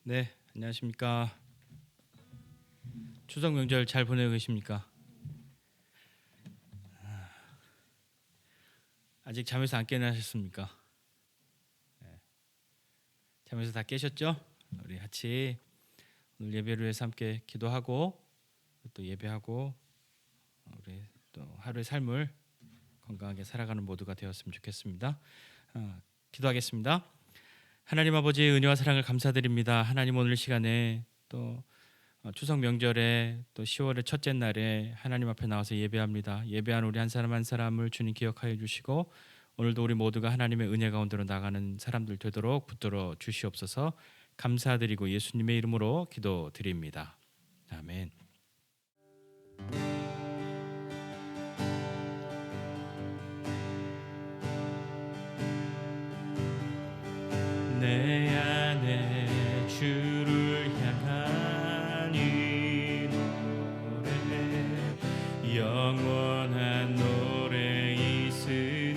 네, 안녕하십니까. 추석 명절 잘 보내고 계십니까? 아직 잠에서 안 깨어나셨습니까? 네, 잠에서 다 깨셨죠? 우리 같이 오늘 예배를 위해서 함께 기도하고 또 예배하고 우리 또 하루의 삶을 건강하게 살아가는 모두가 되었으면 좋겠습니다. 기도하겠습니다. 하나님 아버지의 은혜와 사랑을 감사드립니다. 하나님 오늘 시간에 또 추석 명절에 또 10월의 첫째 날에 하나님 앞에 나와서 예배합니다. 예배한 우리 한 사람 한 사람을 주님 기억하여 주시고 오늘도 우리 모두가 하나님의 은혜 가운데로 나가는 사람들 되도록 붙들어 주시옵소서. 감사드리고 예수님의 이름으로 기도드립니다. 아멘. 내 안에 주를 향한 이 노래 영원한 노래 있으니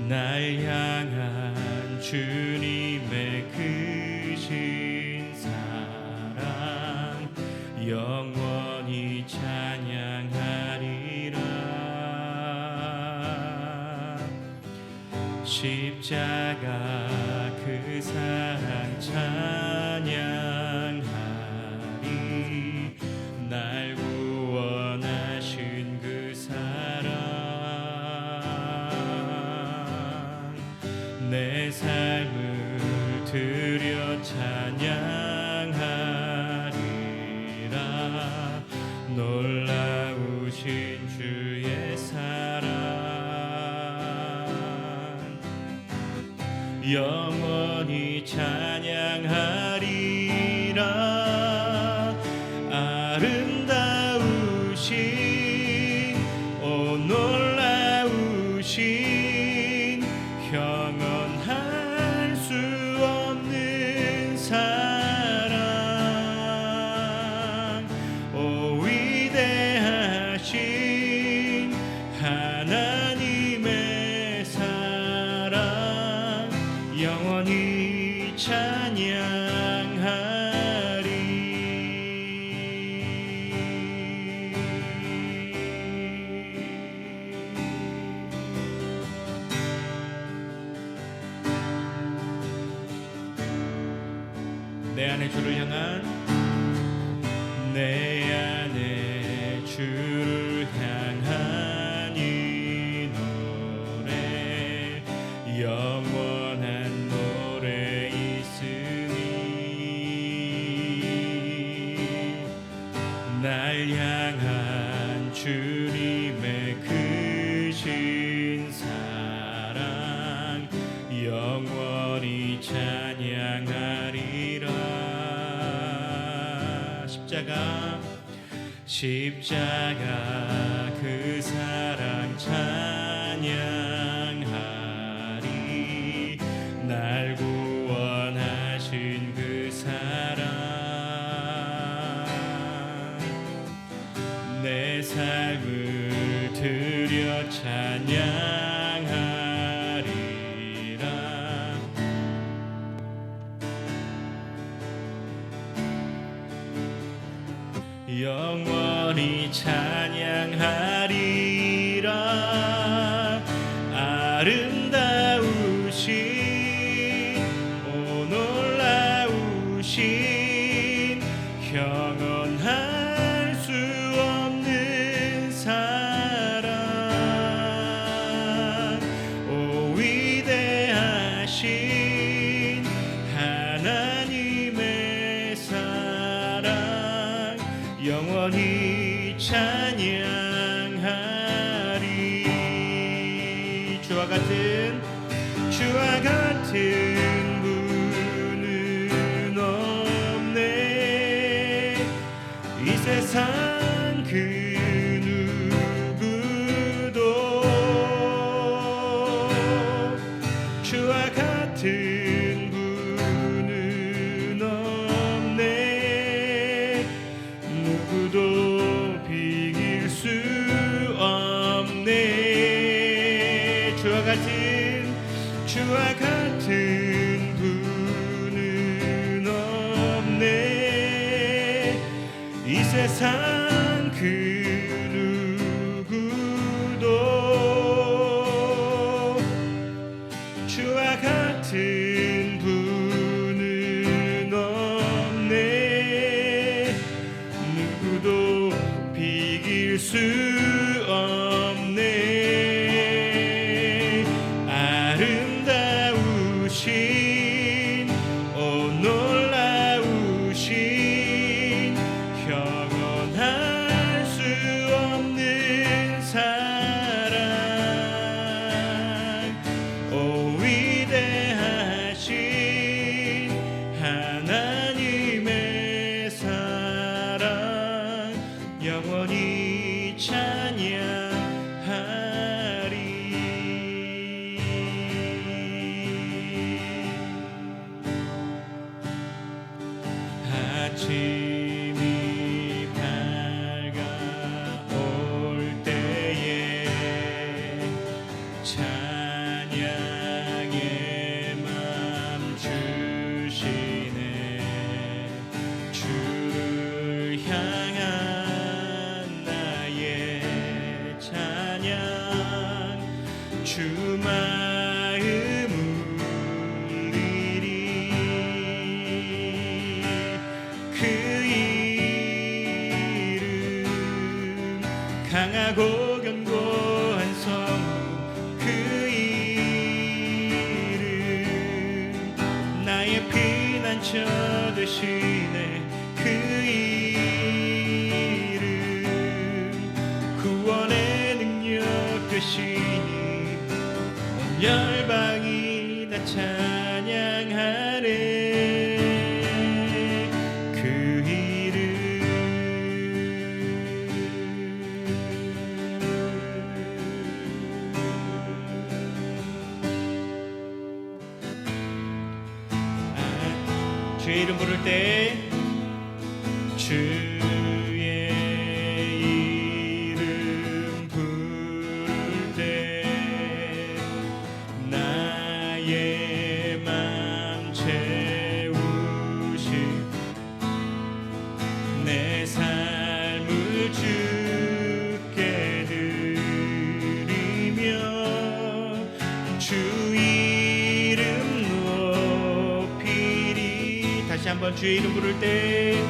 날 향한 주님의 크신 사랑 영원히 찬양하리라. 십자가 그 사랑 찬양하리. 날 구원하신 그 사랑 내 삶을 드려 찬양하리라. 놀라우신 주의 사랑 영원히 찬양하리라. 아름다우신 오 놀라우신 형언할 수 없는 사랑 오 위대하신 하나님의 사랑 영원히 찬양하리. 내 안에 주를 향한 내 안에 주를 향한 이 노래 영원한 노래 있으니 날 향한 주님의 크신 사랑 영원히 찬양하리라. 십자가 그 사랑 찬양하리. 날 구원하신 그 사랑 내 삶을 드려 찬양하리라. 영원히 찬양하리라. 아름다우신 오 놀라우신 형언할 수 없는 사랑 오 위대하신 하나님의 사랑 영원히 찬양하리. 주와 같은 분은 없네. 이 세상 그 누구도 주와 같은 분은 없네. 누구도 비길 수 없네. 주와 같은 주와 같은 분은 없네. 이 세상 그 누구도 주와 같은 분은 없네. 누구도 비길 수 없네. 아름다우신 오 놀라우신 평언할 수 없는 사랑 오 위대하신 하나님의 사랑 영원히 찬양하리. 아침이 밝아올 때에 찬양의 맘 주시네. 주를 향한 나의 찬양 주 마음 울리리. 그 이름 강하고 견고한 성부 그 이름 나의 피난처 되시네. 그 이름 구원의 능력 되시니 온 열방이 다 찬양하네. 그 이름 주의 이름 부를 때 주의 이름 부를 때 나의 맘 채우신 내 삶을 주께 드리며 주 이름 높이리. 다시 한번 주의 이름 부를 때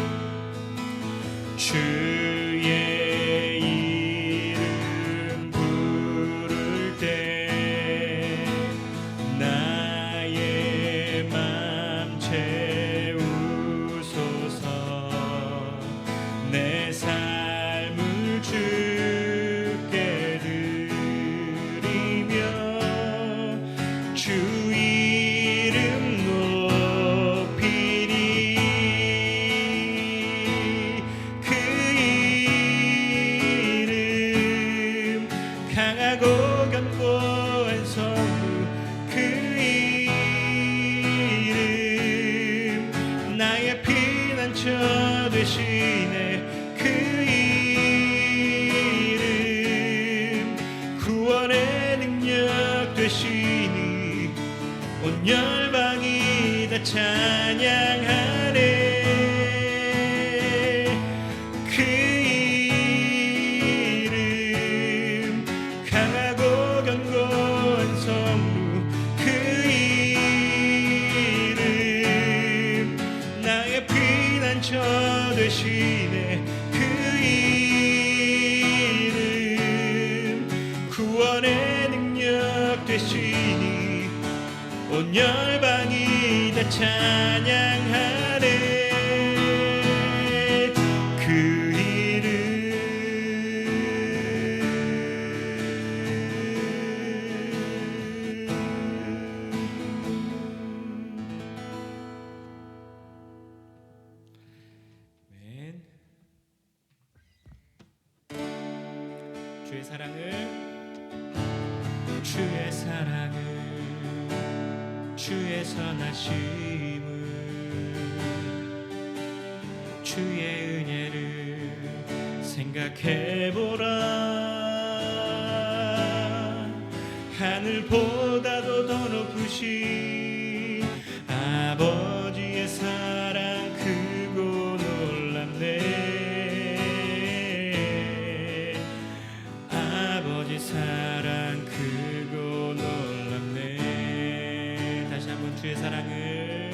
주의 이름 부를 때 나의 맘 채우소서. 내 삶을 주께 드리며 주 이름 높이리. 그 이름 강하고 견고한 성부 그 이름 나의 피난처 되시네. 그 이름 구원의 능력 되시니 온 열방이 다 찬양하네. 그 이름 강하고 견고한 성부 그 이름 나의 피난처 되시네. 그 이름 구원의 능력 되시니 온 열방이 다 찬양하네. 그 이름 주의 사랑을 주의 선하심을 주의 은혜를 생각해보라. 하늘보다도 더 더 높으신 아버지의 사랑 크고 놀랍네. 아버지 사랑 크고 놀랍네. 다시 한번 주의 사랑을,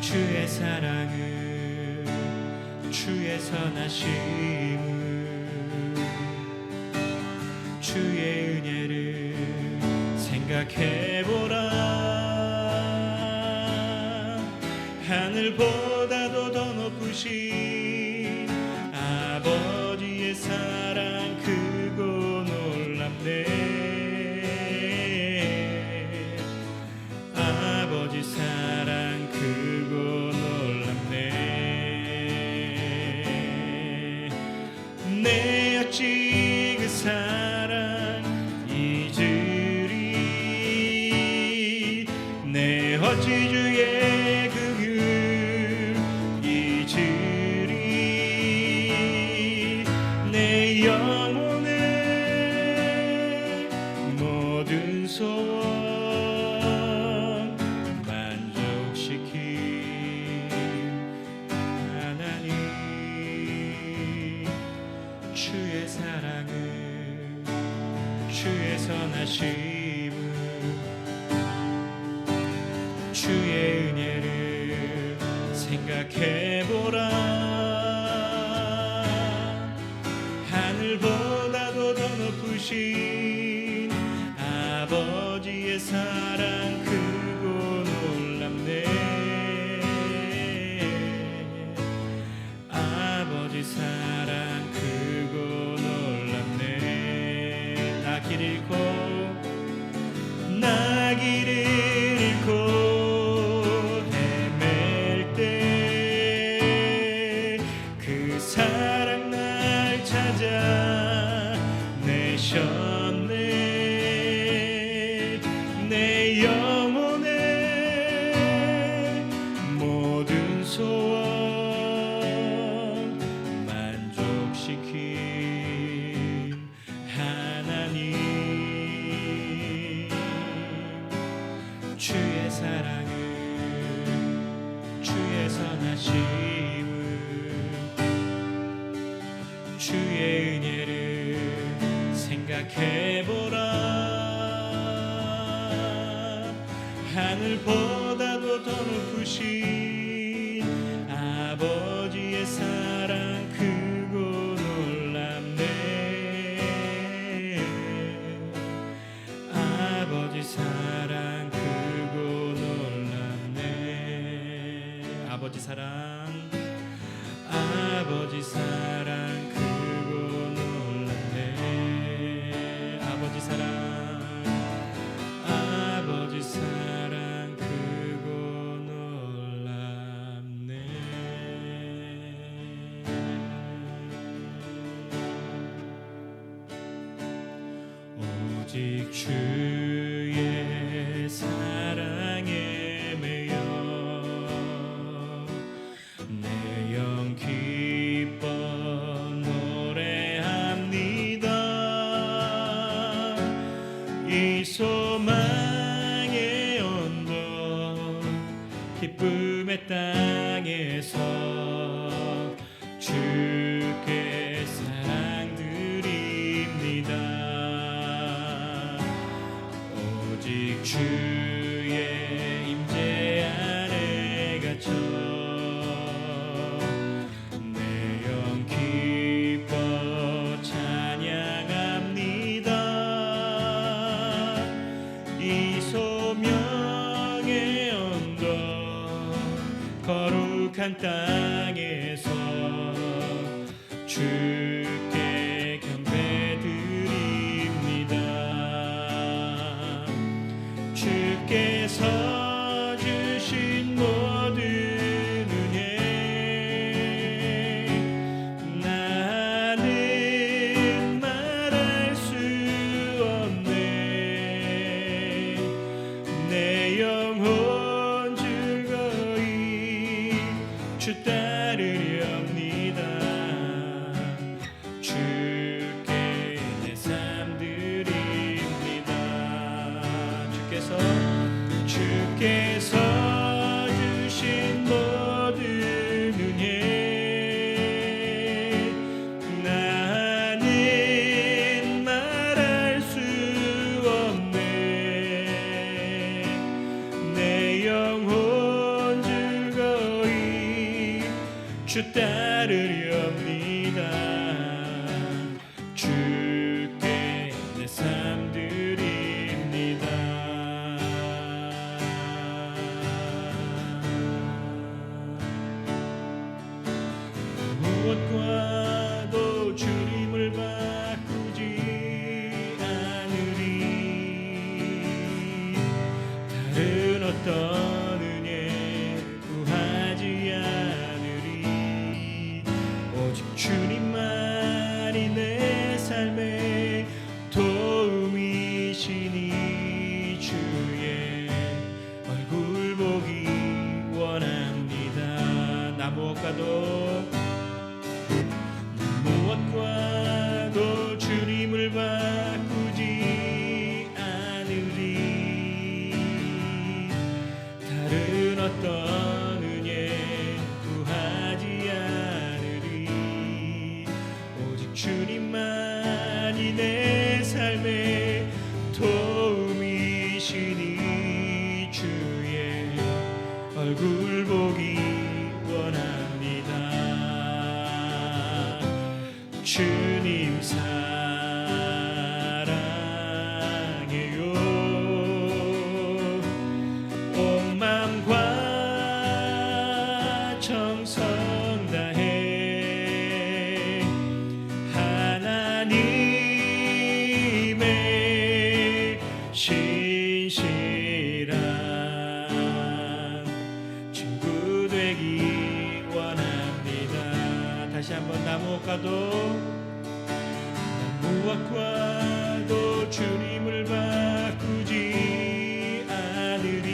주의 사랑을, 주의 선하심을, 주의 은혜를 생각해보라. 하늘보다도 더 높으신 아버지의 사랑 크고 놀랍네. 아버지 사랑 크고 놀랍네. 내 어찌 그 사랑 잊으리. 내 어찌 주의 긍휼 잊으리. 내 영혼의 모든 소원 만족시킨 하나님. 주의 사랑을, 주의 선하심을, 주의 은혜를 생각해보라. 하늘보다도 더 높으신 아버지의 사랑 크고 놀랍네. 아버지 사랑 크고 놀랍네. 나 길 잃고, 나 길 잃고 헤맬 때 그 사랑 날 찾아 내셨네. 내 영혼의 모든 소원 만족시킨 하나님. 주의 사랑을, 주의 선하심을, 주의 은혜를 생각해보라. 하늘보다도 더 높으신 아버지의 사랑 크고 놀랍네. 아버지 사랑 크고 놀랍네. 아버지 사랑, 아버지 사랑 크고 놀랍네. 아버지 사랑, 아버지 사랑 크고 놀랍네. 오직 주의 사랑에 매여 내 영 기뻐 노래합니다. 이 소망의 언덕 기쁨의 땅에서 주께 사랑 드립니다. 오직 주의 임재 안에 갇혀 내 영 기뻐 찬양합니다. 이 소명의 언덕 거룩한 땅에서 주께 경배드립니다. 주께서 주신 모든 은혜 나는 말할 수 없네. 내 영혼 즐거이 주 따르렵니다. 주께 내 삶 드립니다. 주께서 주께서 주신 모든 은혜 나는 말할 수 없네. 내 영혼 즐거이 주 따르렵니다. 주께 내 삶 드립니다. 무엇과도 주님을 바꾸지 않으리. 다른 어떤 은혜 구하지 않으리. 오직 주님만이 내 삶의 도움이시니 주의 얼굴 보기 원합니다. 나 무엇과도 주님을 바꾸지 않으리. 다른 어떤 은혜 구하지 않으리. 오직 주님만이 내 삶의 도움이시니 주의 얼굴 보기 원합니다. 주님 사랑해요. 온 마음과 정성 다해 하나님의 신실한 친구 되기 원합니다. 다시 한번 나 무엇과도 주님을 바꾸지 않으리.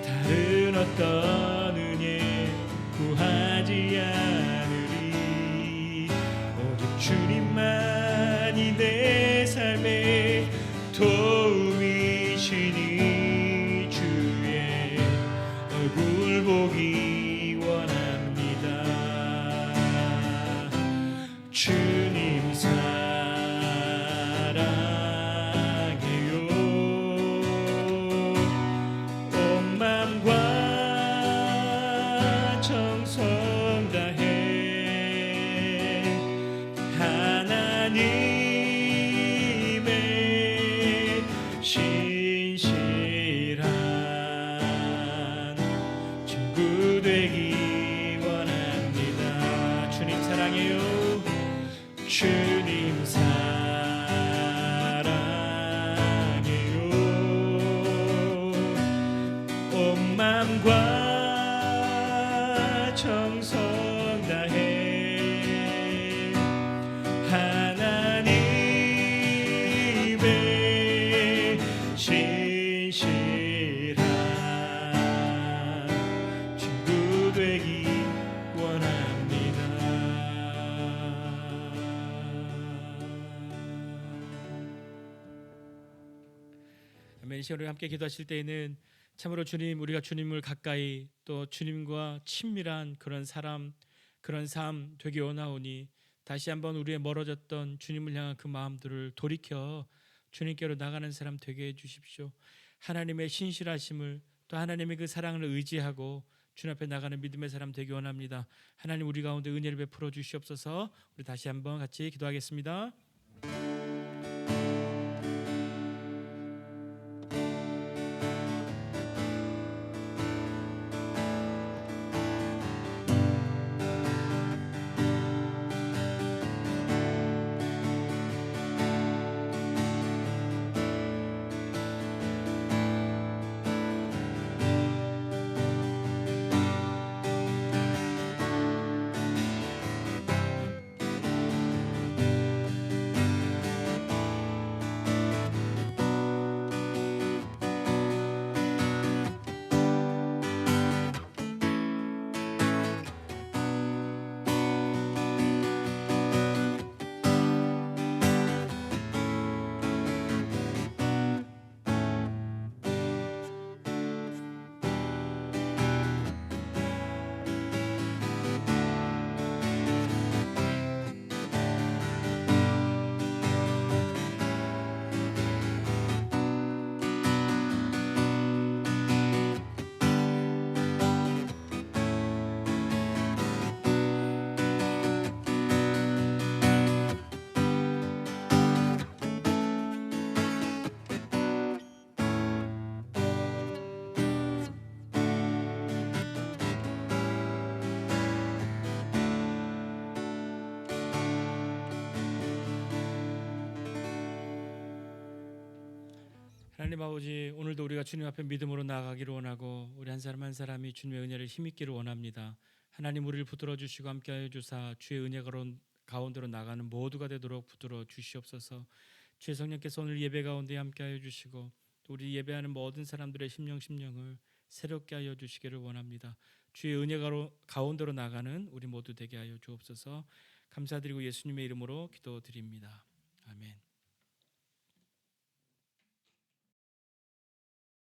다른 어떤 은혜 구하지 않으리. 오직 주님만이 내 삶의 도움이시니 주의 얼굴 보기 원합니다. 주님 사랑해요. 온 마음과 정성 다해 하나님의 신실한 친구 되기 원합니다. 주님 사랑해요. 주님 사랑해요. 온 마음과 정성 다해 하나님의 신실한 친구 되기 원합니다. 아멘. 이 시간에 함께 기도하실 때에는 참으로 주님, 우리가 주님을 가까이 또 주님과 친밀한 그런 삶 되기 원하오니 다시 한번 우리의 멀어졌던 주님을 향한 그 마음들을 돌이켜 주님께로 나가는 사람 되게 해주십시오. 하나님의 신실하심을 또 하나님의 그 사랑을 의지하고 주님 앞에 나가는 믿음의 사람 되기 원합니다. 하나님 우리 가운데 은혜를 베풀어 주시옵소서. 우리 다시 한번 같이 기도하겠습니다. 하나님 아버지, 오늘도 우리가 주님 앞에 믿음으로 나아가기를 원하고 우리 한 사람 한 사람이 주님의 은혜를 힘입기를 원합니다. 하나님 우리를 붙들어 주시고 함께하여 주사 주의 은혜 가운데로 나가는 모두가 되도록 붙들어 주시옵소서. 주의 성령께서 오늘 예배 가운데 함께하여 주시고 또 우리 예배하는 모든 사람들의 심령을 새롭게 하여 주시기를 원합니다. 주의 은혜 가운데로 나가는 우리 모두 되게 하여 주옵소서. 감사드리고 예수님의 이름으로 기도드립니다. 아멘.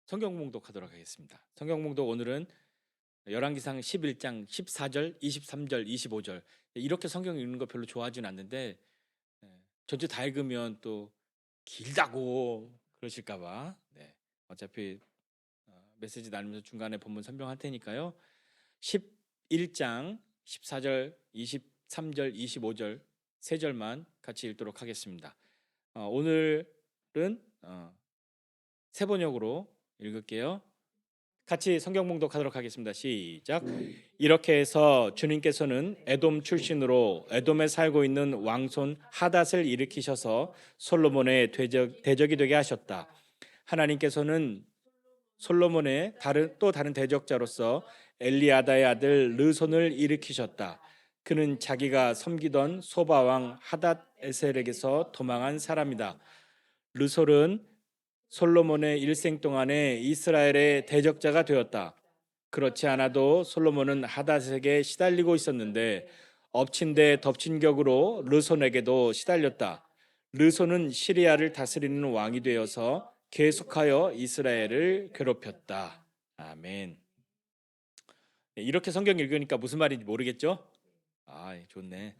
성경 봉독하도록 하겠습니다. 성경 봉독 오늘은 열왕기상 11장 14절, 23절, 25절 이렇게 성경 읽는 거 별로 좋아하진 않는데 전체 다 읽으면 또 길다고 그러실까 봐 어차피 메시지 나누면서 중간에 본문 설명할 테니까요. 11장 14절, 23절, 25절 세 절만 같이 읽도록 하겠습니다. 오늘은 세 번역으로 읽을게요. 같이 성경 봉독하도록 하겠습니다. 시작. 이렇게 해서 주님께서는 에돔 출신으로 에돔에 살고 있는 왕손 하닷을 일으키셔서 솔로몬의 대적이 되게 하셨다. 하나님께서는 솔로몬의 또 다른 대적자로서 엘리아다의 아들 르손을 일으키셨다. 그는 자기가 섬기던 소바 왕 하닷에셀에게서 도망한 사람이다. 르손은 솔로몬의 일생 동안에 이스라엘의 대적자가 되었다. 그렇지 않아도 솔로몬은 하닷에게 시달리고 있었는데 엎친 데 덮친 격으로 르손에게도 시달렸다. 르손은 시리아를 다스리는 왕이 되어서 계속하여 이스라엘을 괴롭혔다. 아멘. 이렇게 성경 읽으니까 무슨 말인지 모르겠죠? 좋네.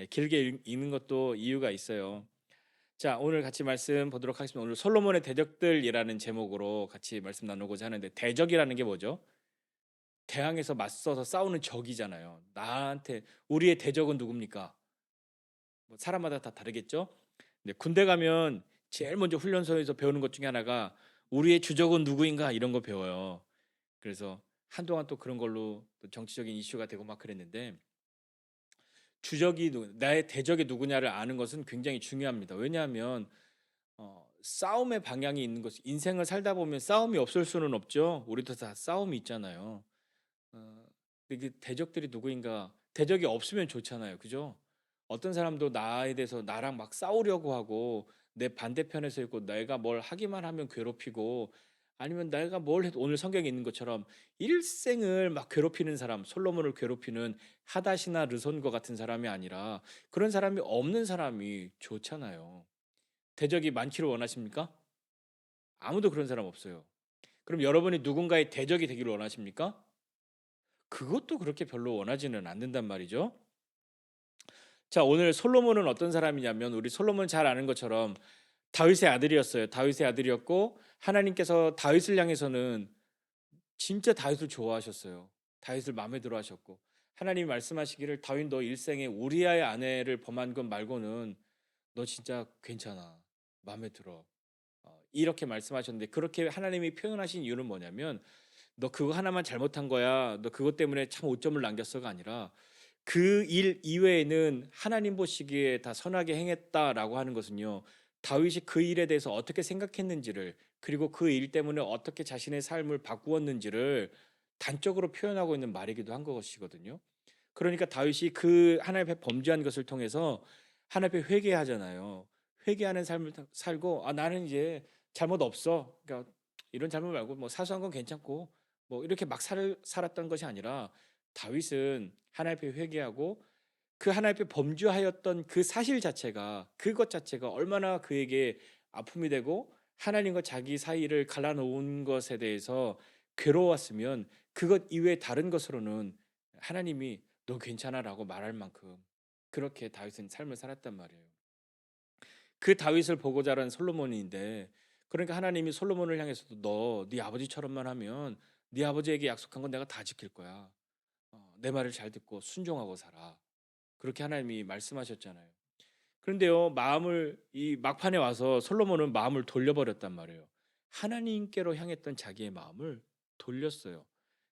길게 읽는 것도 이유가 있어요. 자, 오늘 같이 말씀 보도록 하겠습니다. 오늘 솔로몬의 대적들이라는 제목으로 같이 말씀 나누고자 하는데, 대적이라는 게 뭐죠? 대항해서 맞서서 싸우는 적이잖아요. 나한테 우리의 대적은 누굽니까? 뭐 사람마다 다 다르겠죠? 근데 군대 가면 제일 먼저 훈련소에서 배우는 것 중에 하나가 우리의 주적은 누구인가 이런 거 배워요. 그래서 한동안 또 그런 걸로 또 정치적인 이슈가 되고 막 그랬는데, 나의 대적이 누구냐를 아는 것은 굉장히 중요합니다. 왜냐하면 싸움의 방향이 있는 것, 인생을 살다 보면 싸움이 없을 수는 없죠. 우리도 다 싸움이 있잖아요. 근데 그 대적들이 누구인가? 대적이 없으면 좋잖아요, 그죠? 어떤 사람도 나에 대해서 나랑 막 싸우려고 하고 내 반대편에 서 있고 내가 뭘 하기만 하면 괴롭히고, 아니면 내가 뭘 해도 오늘 성경에 있는 것처럼 일생을 막 괴롭히는 사람, 솔로몬을 괴롭히는 하닷이나 르손과 같은 사람이 아니라 그런 사람이 없는 사람이 좋잖아요. 대적이 많기를 원하십니까? 아무도 그런 사람 없어요. 그럼 여러분이 누군가의 대적이 되기를 원하십니까? 그것도 그렇게 별로 원하지는 않는단 말이죠. 자, 오늘 솔로몬은 어떤 사람이냐면 우리 솔로몬 잘 아는 것처럼 다윗의 아들이었어요. 다윗의 아들이었고 하나님께서 다윗을 향해서는 진짜 다윗을 좋아하셨어요. 다윗을 마음에 들어 하셨고, 하나님이 말씀하시기를 다윗 너 일생에 우리아의 아내를 범한 것 말고는 너 진짜 괜찮아. 마음에 들어. 이렇게 말씀하셨는데, 그렇게 하나님이 표현하신 이유는 뭐냐면 너 그거 하나만 잘못한 거야, 너 그것 때문에 참 오점을 남겼어가 아니라 그 일 이외에는 하나님 보시기에 다 선하게 행했다라고 하는 것은요, 다윗이 그 일에 대해서 어떻게 생각했는지를, 그리고 그 일 때문에 어떻게 자신의 삶을 바꾸었는지를 단적으로 표현하고 있는 말이기도 한 것이거든요. 그러니까 다윗이 그 하나님 앞에 범죄한 것을 통해서 하나님 앞에 회개하잖아요. 회개하는 삶을 살고, 나는 이제 잘못 없어. 그러니까 이런 잘못 말고 뭐 사소한 건 괜찮고 뭐 이렇게 막 살았던 것이 아니라, 다윗은 하나님 앞에 회개하고 그 하나님 앞에 범죄하였던 그 사실 자체가, 그것 자체가 얼마나 그에게 아픔이 되고 하나님과 자기 사이를 갈라놓은 것에 대해서 괴로웠으면 그것 이외에 다른 것으로는 하나님이 너 괜찮아라고 말할 만큼 그렇게 다윗은 삶을 살았단 말이에요. 그 다윗을 보고 자란 솔로몬인데, 그러니까 하나님이 솔로몬을 향해서도 너 네 아버지처럼만 하면 네 아버지에게 약속한 건 내가 다 지킬 거야. 내 말을 잘 듣고 순종하고 살아. 그렇게 하나님이 말씀하셨잖아요. 그런데요, 이 막판에 와서 솔로몬은 마음을 돌려버렸단 말이에요. 하나님께로 향했던 자기의 마음을 돌렸어요.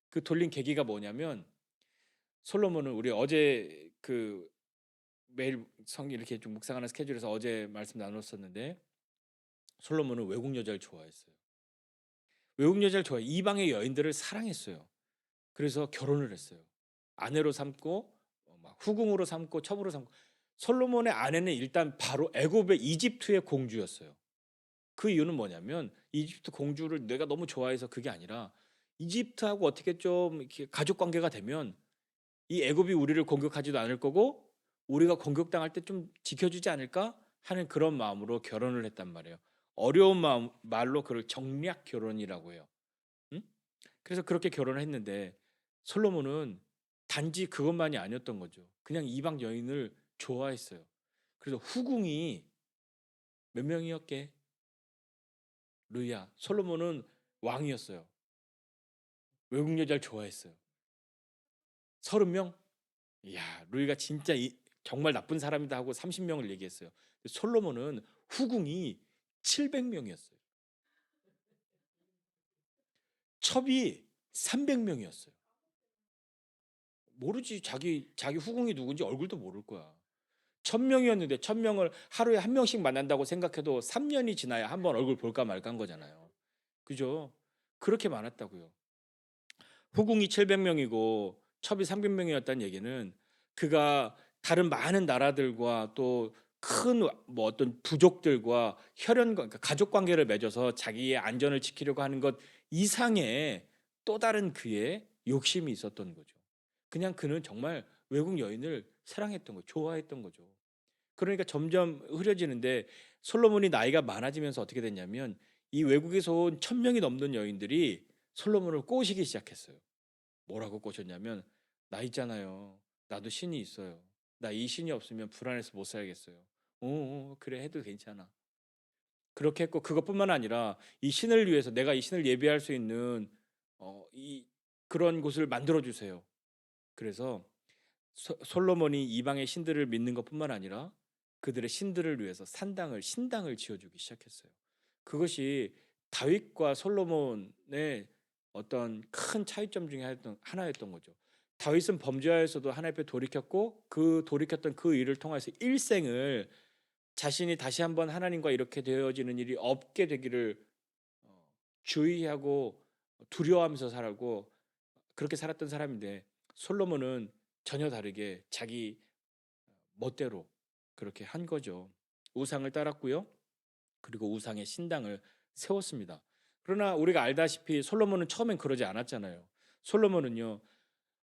그 돌린 계기가 뭐냐면, 솔로몬은 우리 어제 매일 성경 이렇게 좀 묵상하는 스케줄에서 어제 말씀 나눴었는데, 솔로몬은 외국 여자를 좋아했어요. 외국 여자를 좋아해. 이방의 여인들을 사랑했어요. 그래서 결혼을 했어요. 아내로 삼고 막 후궁으로 삼고 첩으로 삼고. 솔로몬의 아내는 일단 바로 애굽의 이집트의 공주였어요. 그 이유는 뭐냐면 이집트 공주를 내가 너무 좋아해서 그게 아니라 이집트하고 어떻게 좀 이렇게 가족 관계가 되면 이 애굽이 우리를 공격하지도 않을 거고 우리가 공격당할 때 좀 지켜주지 않을까 하는 그런 마음으로 결혼을 했단 말이에요. 어려운 마음 말로 그걸 정략 결혼이라고 해요. 응? 그래서 그렇게 결혼을 했는데 솔로몬은 단지 그것만이 아니었던 거죠. 그냥 이방 여인을 좋아했어요. 그래서 후궁이 몇 명이었게? 루이야. 솔로몬은 왕이었어요. 외국 여자를 좋아했어요. 30명? 이야, 루이가 진짜 정말 나쁜 사람이다 하고 30명을 얘기했어요. 솔로몬은 후궁이 700명이었어요. 첩이 300명이었어요. 모르지. 자기 후궁이 누군지 얼굴도 모를 거야. 1000명이었는데 1000명을 하루에 한 명씩 만난다고 생각해도 3년이 지나야 한번 얼굴 볼까 말까 한 거잖아요. 그죠? 그렇게 많았다고요. 후궁이 700명이고 첩이 300명이었다는 얘기는 그가 다른 많은 나라들과 또 큰 뭐 어떤 부족들과 혈연 그러니까 가족 관계를 맺어서 자기의 안전을 지키려고 하는 것 이상의 또 다른 그의 욕심이 있었던 거죠. 그냥 그는 정말 외국 여인을 사랑했던 거죠. 좋아했던 거죠. 그러니까 점점 흐려지는데 솔로몬이 나이가 많아지면서 어떻게 됐냐면 이 외국에서 온 1000명이 넘는 여인들이 솔로몬을 꼬시기 시작했어요. 뭐라고 꼬셨냐면 나 있잖아요. 나도 신이 있어요. 나 이 신이 없으면 불안해서 못 살겠어요. 그래 해도 괜찮아. 그렇게 했고 그것뿐만 아니라 이 신을 위해서 내가 이 신을 예배할 수 있는 이 그런 곳을 만들어 주세요. 그래서 솔로몬이 이방의 신들을 믿는 것뿐만 아니라 그들의 신들을 위해서 신당을 지어주기 시작했어요. 그것이 다윗과 솔로몬의 어떤 큰 차이점 중에 하나였던 거죠. 다윗은 범죄하여서도 하나님 앞에 돌이켰고 그 돌이켰던 그 일을 통해서 일생을 자신이 다시 한번 하나님과 이렇게 되어지는 일이 없게 되기를 어, 주의하고 두려워하면서 살고 그렇게 살았던 사람인데 솔로몬은 전혀 다르게 자기 멋대로 그렇게 한 거죠. 우상을 따랐고요. 그리고 우상의 신당을 세웠습니다. 그러나 우리가 알다시피 솔로몬은 처음엔 그러지 않았잖아요. 솔로몬은요.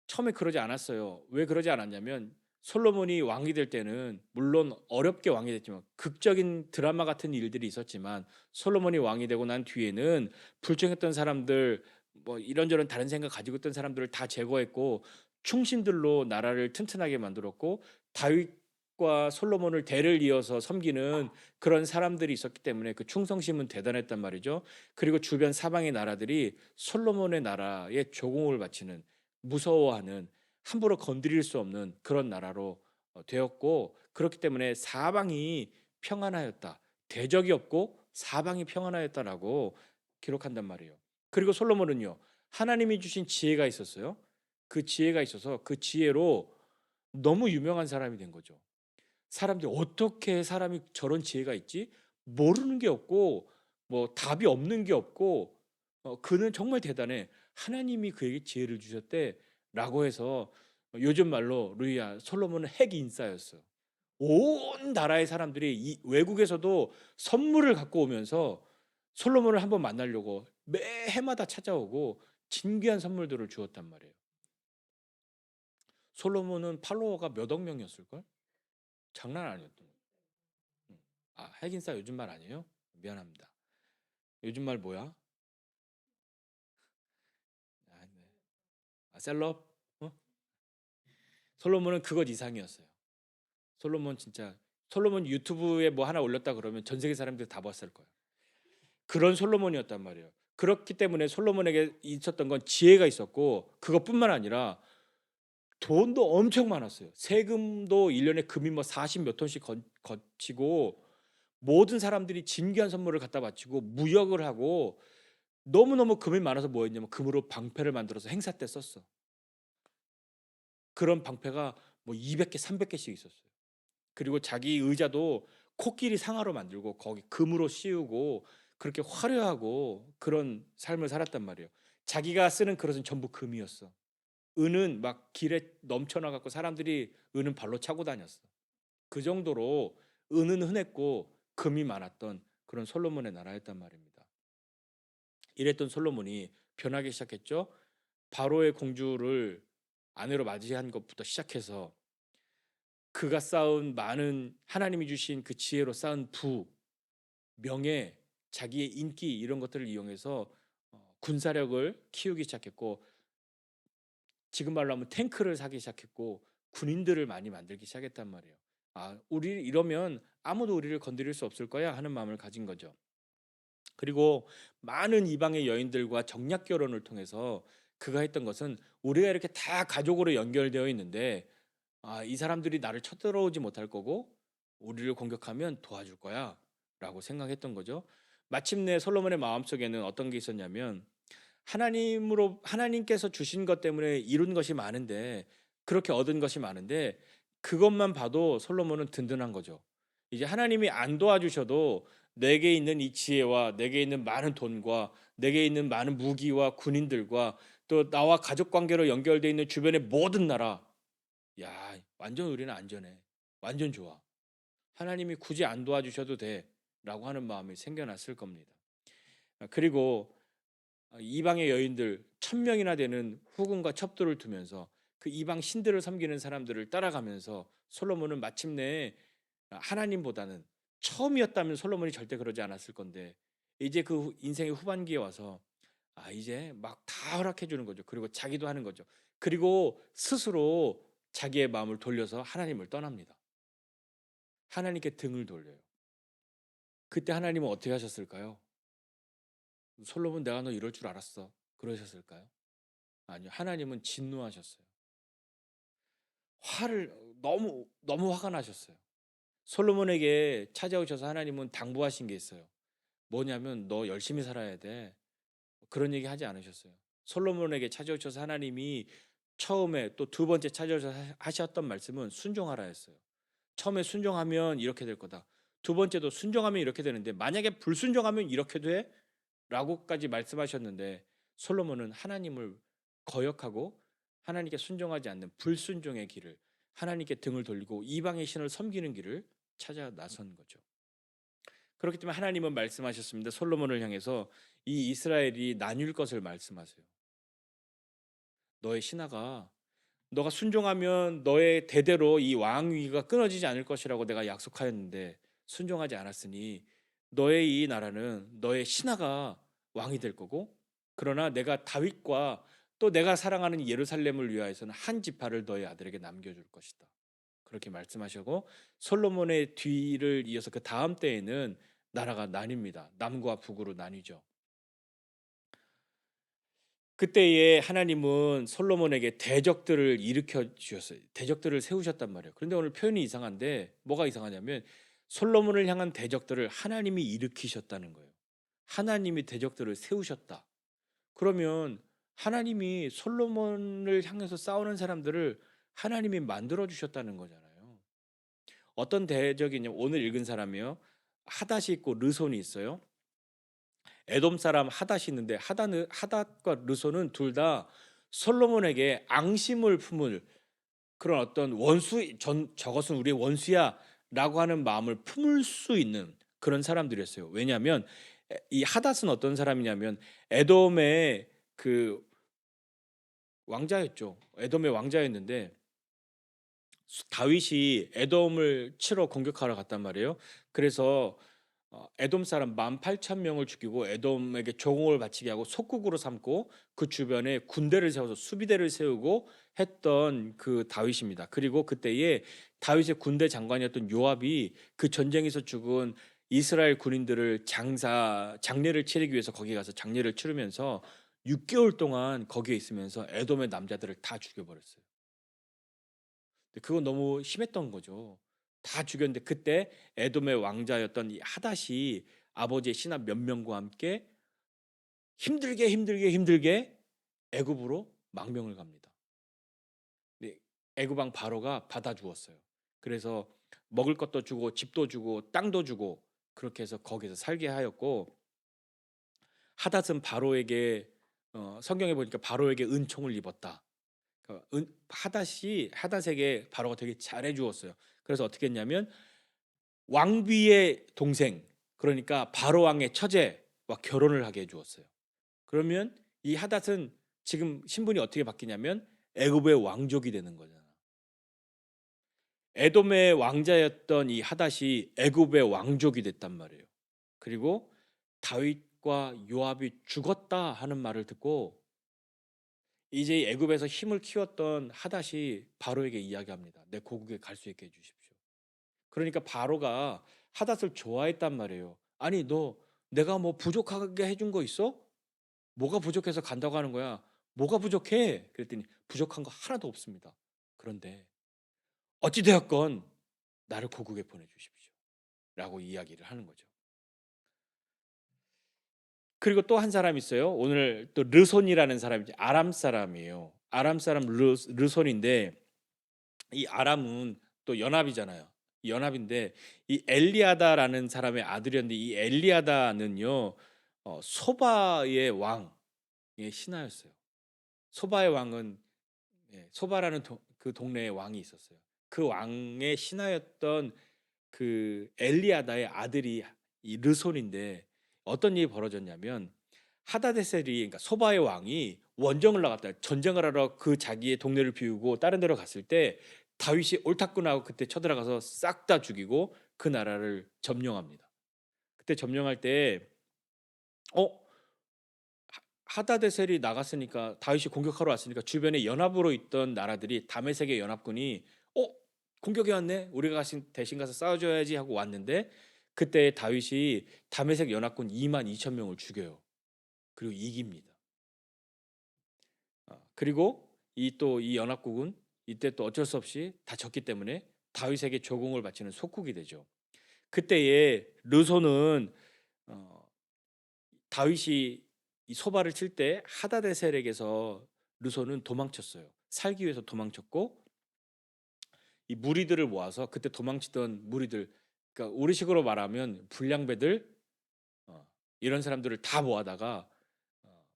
처음에 그러지 않았어요. 왜 그러지 않았냐면 솔로몬이 왕이 될 때는 물론 어렵게 왕이 됐지만 극적인 드라마 같은 일들이 있었지만 솔로몬이 왕이 되고 난 뒤에는 불평했던 사람들 뭐 이런저런 다른 생각 가지고 있던 사람들을 다 제거했고 충신들로 나라를 튼튼하게 만들었고 다윗과 솔로몬을 대를 이어서 섬기는 그런 사람들이 있었기 때문에 그 충성심은 대단했단 말이죠. 그리고 주변 사방의 나라들이 솔로몬의 나라에 조공을 바치는 무서워하는 함부로 건드릴 수 없는 그런 나라로 되었고 그렇기 때문에 사방이 평안하였다. 대적이 없고 사방이 평안하였다라고 기록한단 말이에요. 그리고 솔로몬은요. 하나님이 주신 지혜가 있었어요. 그 지혜가 있어서 그 지혜로 너무 유명한 사람이 된 거죠. 사람들이 어떻게 사람이 저런 지혜가 있지? 모르는 게 없고 뭐 답이 없는 게 없고 그는 정말 대단해. 하나님이 그에게 지혜를 주셨대라고 해서 요즘 말로 루이야 솔로몬은 핵 인싸였어. 온 나라의 사람들이 이 외국에서도 선물을 갖고 오면서 솔로몬을 한번 만나려고 매 해마다 찾아오고 진귀한 선물들을 주었단 말이에요. 솔로몬은 팔로워가 몇 억 명이었을걸? 장난 아니었던 거예요. 핵 인싸 요즘 말 아니에요? 미안합니다. 요즘 말 뭐야? 네. 셀럽? 어? 솔로몬은 그것 이상이었어요. 솔로몬 진짜 솔로몬 유튜브에 뭐 하나 올렸다 그러면 전 세계 사람들 다 봤을 거예요. 그런 솔로몬이었단 말이에요. 그렇기 때문에 솔로몬에게 있었던 건 지혜가 있었고 그것뿐만 아니라 돈도 엄청 많았어요. 세금도 1년에 금이 뭐 40 몇 톤씩 거치고 모든 사람들이 진귀한 선물을 갖다 바치고 무역을 하고 너무너무 금이 많아서 뭐 했냐면 금으로 방패를 만들어서 행사 때 썼어. 그런 방패가 뭐 200개, 300개씩 있었어요. 그리고 자기 의자도 코끼리 상아로 만들고 거기 금으로 씌우고 그렇게 화려하고 그런 삶을 살았단 말이에요. 자기가 쓰는 그릇은 전부 금이었어. 은은 막 길에 넘쳐나 갖고 사람들이 은은 발로 차고 다녔어. 그 정도로 은은 흔했고 금이 많았던 그런 솔로몬의 나라였단 말입니다. 이랬던 솔로몬이 변하기 시작했죠. 바로의 공주를 아내로 맞이한 것부터 시작해서 그가 쌓은 많은 하나님이 주신 그 지혜로 쌓은 부, 명예, 자기의 인기 이런 것들을 이용해서 군사력을 키우기 시작했고 지금 말로 하면 탱크를 사기 시작했고 군인들을 많이 만들기 시작했단 말이에요. 우리 이러면 아무도 우리를 건드릴 수 없을 거야 하는 마음을 가진 거죠. 그리고 많은 이방의 여인들과 정략 결혼을 통해서 그가 했던 것은 우리가 이렇게 다 가족으로 연결되어 있는데 이 사람들이 나를 쳐들어오지 못할 거고 우리를 공격하면 도와줄 거야 라고 생각했던 거죠. 마침내 솔로몬의 마음속에는 어떤 게 있었냐면 하나님께서 주신 것 때문에 이룬 것이 많은데 그렇게 얻은 것이 많은데 그것만 봐도 솔로몬은 든든한 거죠. 이제 하나님이 안 도와주셔도 내게 있는 이 지혜와 내게 있는 많은 돈과 내게 있는 많은 무기와 군인들과 또 나와 가족 관계로 연결되어 있는 주변의 모든 나라, 야, 완전 우리는 안전해. 완전 좋아. 하나님이 굳이 안 도와주셔도 돼라고 하는 마음이 생겨났을 겁니다. 그리고 이방의 여인들 1,000명이나 되는 후궁과 첩도를 두면서 그 이방 신들을 섬기는 사람들을 따라가면서 솔로몬은 마침내 하나님보다는 처음이었다면 솔로몬이 절대 그러지 않았을 건데 이제 그 인생의 후반기에 와서 이제 막 다 허락해 주는 거죠. 그리고 자기도 하는 거죠. 그리고 스스로 자기의 마음을 돌려서 하나님을 떠납니다. 하나님께 등을 돌려요. 그때 하나님은 어떻게 하셨을까요? 솔로몬 내가 너 이럴 줄 알았어. 그러셨을까요? 아니요. 하나님은 진노하셨어요. 화를 너무 너무 화가 나셨어요. 솔로몬에게 찾아오셔서 하나님은 당부하신 게 있어요. 뭐냐면 너 열심히 살아야 돼. 그런 얘기 하지 않으셨어요. 솔로몬에게 찾아오셔서 하나님이 처음에 또 두 번째 찾아오셔서 하셨던 말씀은 순종하라 했어요. 처음에 순종하면 이렇게 될 거다. 두 번째도 순종하면 이렇게 되는데 만약에 불순종하면 이렇게 돼? 라고까지 말씀하셨는데 솔로몬은 하나님을 거역하고 하나님께 순종하지 않는 불순종의 길을 하나님께 등을 돌리고 이방의 신을 섬기는 길을 찾아 나선 거죠. 그렇기 때문에 하나님은 말씀하셨습니다. 솔로몬을 향해서 이 이스라엘이 나뉠 것을 말씀하세요. 너의 신하가 너가 순종하면 너의 대대로 이 왕위가 끊어지지 않을 것이라고 내가 약속하였는데 순종하지 않았으니 너의 이 나라는 너의 신하가 왕이 될 거고 그러나 내가 다윗과 또 내가 사랑하는 예루살렘을 위하여서는 한 지파를 너의 아들에게 남겨줄 것이다. 그렇게 말씀하시고 솔로몬의 뒤를 이어서 그 다음 때에는 나라가 나뉩니다. 남과 북으로 나뉘죠. 그때에 하나님은 솔로몬에게 대적들을 일으켜 주셨어요. 대적들을 세우셨단 말이에요. 그런데 오늘 표현이 이상한데 뭐가 이상하냐면 솔로몬을 향한 대적들을 하나님이 일으키셨다는 거예요. 하나님이 대적들을 세우셨다. 그러면 하나님이 솔로몬을 향해서 싸우는 사람들을 하나님이 만들어 주셨다는 거잖아요. 어떤 대적이냐면 오늘 읽은 사람이요. 하닷이 있고 르손이 있어요. 에돔 사람 하닷이 있는데 하닷과 르손은 둘 다 솔로몬에게 앙심을 품을 그런 어떤 저것은 우리의 원수야라고 하는 마음을 품을 수 있는 그런 사람들이었어요. 왜냐하면 이 하닷은 어떤 사람이냐면 에돔의 그 왕자였죠. 에돔의 왕자였는데 다윗이 에돔을 치러 공격하러 갔단 말이에요. 그래서 에돔 사람 18,000명을 죽이고 에돔에게 조공을 바치게 하고 속국으로 삼고 그 주변에 군대를 세워서 수비대를 세우고 했던 그 다윗입니다. 그리고 그때에 다윗의 군대 장관이었던 요압이 그 전쟁에서 죽은 이스라엘 군인들을 장례를 치르기 위해서 거기 가서 장례를 치르면서 6개월 동안 거기에 있으면서 에돔의 남자들을 다 죽여버렸어요. 근데 그건 너무 심했던 거죠. 다 죽였는데 그때 에돔의 왕자였던 이 하닷이 아버지의 신하 몇 명과 함께 힘들게 애굽으로 망명을 갑니다. 네, 애굽 왕 바로가 받아 주었어요. 그래서 먹을 것도 주고 집도 주고 땅도 주고 그렇게 해서 거기서 살게 하였고 하닷은 바로에게 성경에 보니까 바로에게 은총을 입었다. 그러니까 하닷에게 바로가 되게 잘해 주었어요. 그래서 어떻게 했냐면 왕비의 동생 그러니까 바로 왕의 처제와 결혼을 하게 해 주었어요. 그러면 이 하닷은 지금 신분이 어떻게 바뀌냐면 애굽의 왕족이 되는 거잖아. 에돔의 왕자였던 이 하닷이 애굽의 왕족이 됐단 말이에요. 그리고 다윗과 요압이 죽었다 하는 말을 듣고 이제 애굽에서 힘을 키웠던 하닷이 바로에게 이야기합니다. 내 고국에 갈 수 있게 해주십시오. 그러니까 바로가 하닷을 좋아했단 말이에요. 아니 너 내가 뭐 부족하게 해준 거 있어? 뭐가 부족해서 간다고 하는 거야? 뭐가 부족해? 그랬더니 부족한 거 하나도 없습니다. 그런데 어찌 되었건 나를 고국에 보내주십시오. 라고 이야기를 하는 거죠. 그리고 또 한 사람 있어요. 오늘 또 르손이라는 사람이 아람 사람이에요. 아람 사람 르손인데 이 아람은 또 연합이잖아요. 연합인데 이 엘리아다라는 사람의 아들이었는데 이 엘리아다는요 소바의 왕의 신하였어요. 소바의 왕은 소바라는 그 동네에 왕이 있었어요. 그 왕의 신하였던 그 엘리아다의 아들이 이 르손인데 어떤 일이 벌어졌냐면 하다데셀이 그러니까 소바의 왕이 원정을 나갔다 전쟁을 하러 그 자기의 동네를 비우고 다른 데로 갔을 때 다윗이 옳다구나하고 그때 쳐들어가서 싹 다 죽이고 그 나라를 점령합니다. 그때 점령할 때 어 하다데셀이 나갔으니까 다윗이 공격하러 왔으니까 주변에 연합으로 있던 나라들이 다메섹의 연합군이 공격해 왔네. 우리가 대신 가서 싸워줘야지 하고 왔는데 그때 다윗이 다메섹 연합군 2만 2천 명을 죽여요. 그리고 이깁니다. 그리고 이 연합국은 이때 또 어쩔 수 없이 다 졌기 때문에 다윗에게 조공을 바치는 속국이 되죠. 그때에 르손은 어, 다윗이 이 소바를 칠 때 하다데셀에게서 르손은 도망쳤어요. 살기 위해서 도망쳤고 이 무리들을 모아서 그때 도망치던 무리들 그러니까 우리식으로 말하면 불량배들 이런 사람들을 다 모아다가 어,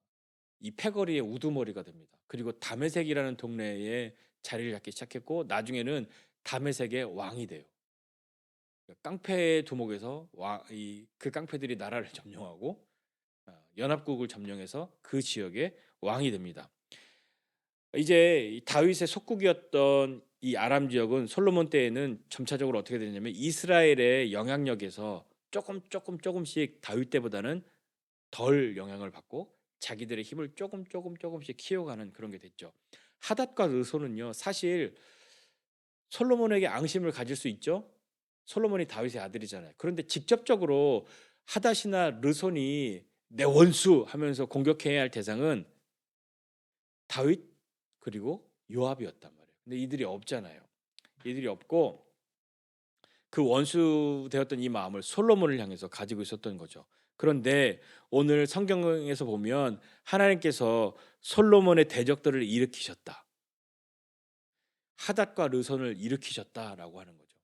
이 패거리의 우두머리가 됩니다. 그리고 다메섹이라는 동네에 자리를 잡기 시작했고 나중에는 다메섹의 왕이 돼요. 그러니까 깡패 두목에서 그 깡패들이 나라를 점령하고 연합국을 점령해서 그 지역의 왕이 됩니다. 이제 다윗의 속국이었던 이 아람 지역은 솔로몬 때에는 점차적으로 어떻게 되냐면 이스라엘의 영향력에서 조금씩 다윗 때보다는 덜 영향을 받고 자기들의 힘을 조금씩 키워가는 그런 게 됐죠. 하닷과 르손은요 사실 솔로몬에게 앙심을 가질 수 있죠. 솔로몬이 다윗의 아들이잖아요. 그런데 직접적으로 하닷이나 르손이 내 원수 하면서 공격해야 할 대상은 다윗 그리고 요압이었단 말이에요. 근데 이들이 없잖아요. 이들이 없고 그 원수 되었던 이 마음을 솔로몬을 향해서 가지고 있었던 거죠. 그런데 오늘 성경에서 보면 하나님께서 솔로몬의 대적들을 일으키셨다. 하닷과 르손을 일으키셨다라고 하는 거죠.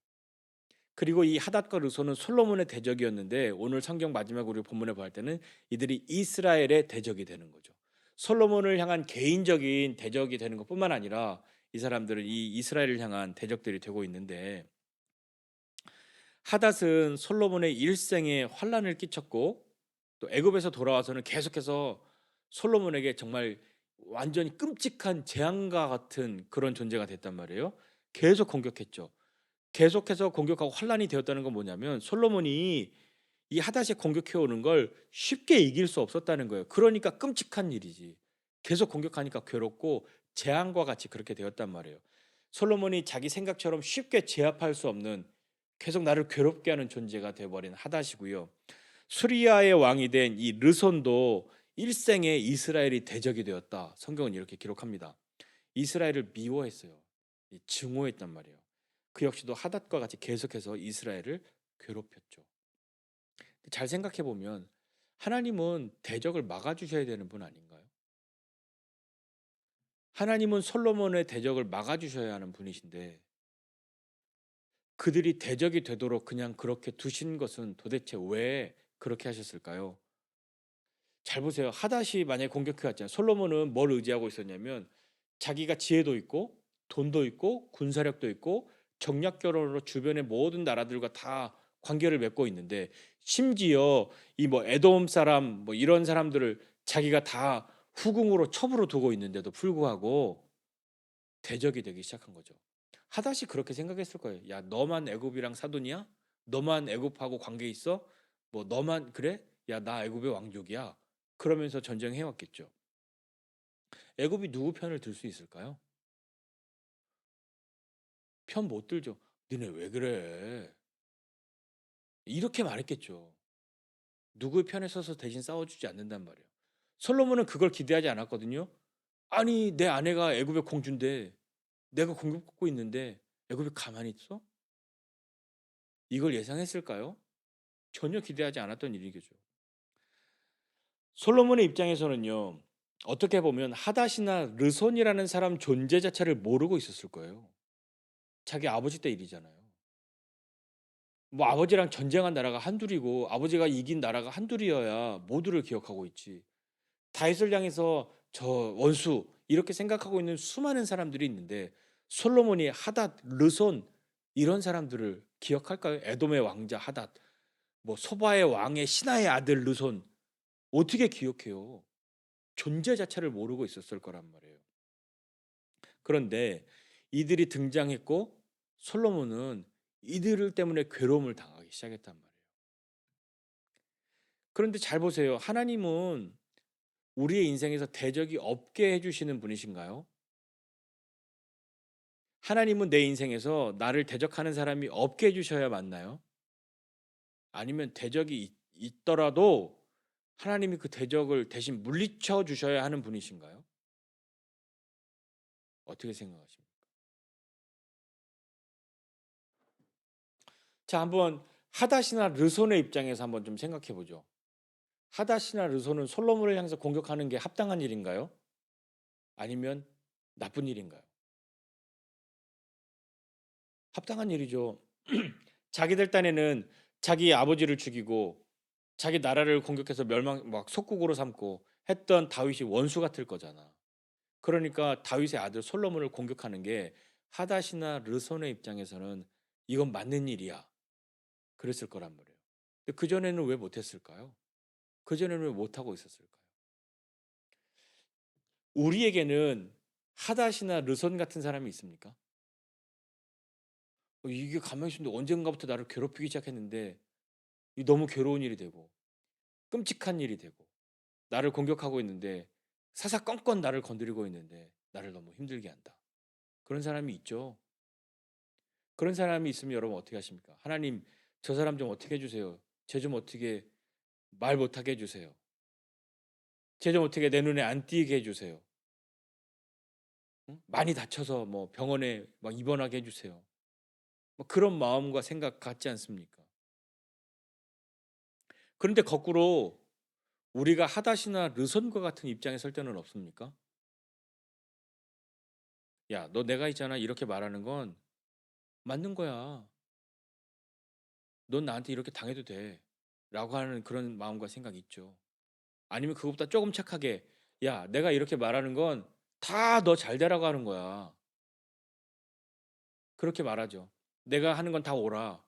그리고 이 하닷과 르손은 솔로몬의 대적이었는데 오늘 성경 마지막으로 우리 본문에 볼 때는 이들이 이스라엘의 대적이 되는 거죠. 솔로몬을 향한 개인적인 대적이 되는 것뿐만 아니라 이 사람들은 이 이스라엘을 향한 대적들이 되고 있는데 하닷은 솔로몬의 일생에 환란을 끼쳤고 또 애굽에서 돌아와서는 계속해서 솔로몬에게 정말 완전히 끔찍한 재앙과 같은 그런 존재가 됐단 말이에요. 계속 공격했죠. 계속해서 공격하고 환란이 되었다는 건 뭐냐면 솔로몬이 이 하닷이 공격해 오는 걸 쉽게 이길 수 없었다는 거예요. 그러니까 끔찍한 일이지. 계속 공격하니까 괴롭고 재앙과 같이 그렇게 되었단 말이에요. 솔로몬이 자기 생각처럼 쉽게 제압할 수 없는 계속 나를 괴롭게 하는 존재가 되어버린 하닷이고요. 수리아의 왕이 된 이 르손도 일생에 이스라엘이 대적이 되었다. 성경은 이렇게 기록합니다. 이스라엘을 미워했어요. 증오했단 말이에요. 그 역시도 하닷과 같이 계속해서 이스라엘을 괴롭혔죠. 잘 생각해 보면 하나님은 대적을 막아주셔야 되는 분 아닌가요? 하나님은 솔로몬의 대적을 막아주셔야 하는 분이신데 그들이 대적이 되도록 그냥 그렇게 두신 것은 도대체 왜 그렇게 하셨을까요? 잘 보세요. 하닷이 만약에 공격해 왔잖아요. 솔로몬은 뭘 의지하고 있었냐면 자기가 지혜도 있고 돈도 있고 군사력도 있고 정략결혼으로 주변의 모든 나라들과 다 관계를 맺고 있는데 심지어 이 뭐 에돔 사람 뭐 이런 사람들을 자기가 다 후궁으로 첩으로 두고 있는데도 불구하고 대적이 되기 시작한 거죠. 하닷이 그렇게 생각했을 거예요. 야, 너만 애굽이랑 사돈이야? 너만 애굽하고 관계 있어? 뭐 너만 그래? 야, 나 애굽의 왕족이야. 그러면서 전쟁해 왔겠죠. 애굽이 누구 편을 들 수 있을까요? 편 못 들죠. 너네 왜 그래? 이렇게 말했겠죠. 누구의 편에 서서 대신 싸워주지 않는단 말이에요. 솔로몬은 그걸 기대하지 않았거든요. 아니 내 아내가 애굽의 공주인데 내가 공격받고 있는데 애굽이 가만히 있어? 이걸 예상했을까요? 전혀 기대하지 않았던 일이겠죠. 솔로몬의 입장에서는요. 어떻게 보면 하닷이나 르손이라는 사람 존재 자체를 모르고 있었을 거예요. 자기 아버지 때 일이잖아요. 뭐 아버지랑 전쟁한 나라가 한둘이고 아버지가 이긴 나라가 한둘이어야 모두를 기억하고 있지. 다윗을 향해서 저 원수 이렇게 생각하고 있는 수많은 사람들이 있는데 솔로몬이 하닷, 르손 이런 사람들을 기억할까요? 에돔의 왕자 하닷, 뭐 소바의 왕의 신하의 아들 르손 어떻게 기억해요? 존재 자체를 모르고 있었을 거란 말이에요. 그런데 이들이 등장했고 솔로몬은 이들 때문에 괴로움을 당하기 시작했단 말이에요. 그런데 잘 보세요. 하나님은 우리의 인생에서 대적이 없게 해주시는 분이신가요? 하나님은 내 인생에서 나를 대적하는 사람이 없게 해주셔야 맞나요? 아니면 있더라도 하나님이 그 대적을 대신 물리쳐 주셔야 하는 분이신가요? 어떻게 생각하십니까? 자, 한번 하닷이나 르손의 입장에서 한번 좀 생각해 보죠. 하닷이나 르손은 솔로몬을 향해서 공격하는 게 합당한 일인가요? 아니면 나쁜 일인가요? 합당한 일이죠. 자기들 딴에는 자기 아버지를 죽이고 자기 나라를 공격해서 멸망 막 속국으로 삼고 했던 다윗이 원수 같을 거잖아. 그러니까 다윗의 아들 솔로몬을 공격하는 게 하닷이나 르손의 입장에서는 이건 맞는 일이야. 그랬을 거란 말이에요. 근데 그전에는 왜 못했을까요? 그전에는 왜 못하고 있었을까요? 우리에게는 하닷이나 르손 같은 사람이 있습니까? 이게 가만히 있었는데 언젠가부터 나를 괴롭히기 시작했는데 이 너무 괴로운 일이 되고 끔찍한 일이 되고 나를 공격하고 있는데 사사건건 나를 건드리고 있는데 나를 너무 힘들게 한다. 그런 사람이 있죠. 그런 사람이 있으면 여러분 어떻게 하십니까? 하나님 저 사람 좀 어떻게 해 주세요. 쟤 좀 어떻게 말 못하게 해 주세요. 쟤 좀 어떻게 내 눈에 안 띄게 해 주세요. 응? 많이 다쳐서 뭐 병원에 막 입원하게 해 주세요. 뭐 그런 마음과 생각 같지 않습니까? 그런데 거꾸로 우리가 하닷이나 르손과 같은 입장에 설 때는 없습니까? 야, 너 내가 있잖아. 이렇게 말하는 건 맞는 거야. 넌 나한테 이렇게 당해도 돼. 라고 하는 그런 마음과 생각이 있죠. 아니면 그것보다 조금 착하게, 야, 내가 이렇게 말하는 건 다 너 잘 되라고 하는 거야. 그렇게 말하죠. 내가 하는 건 다 옳아.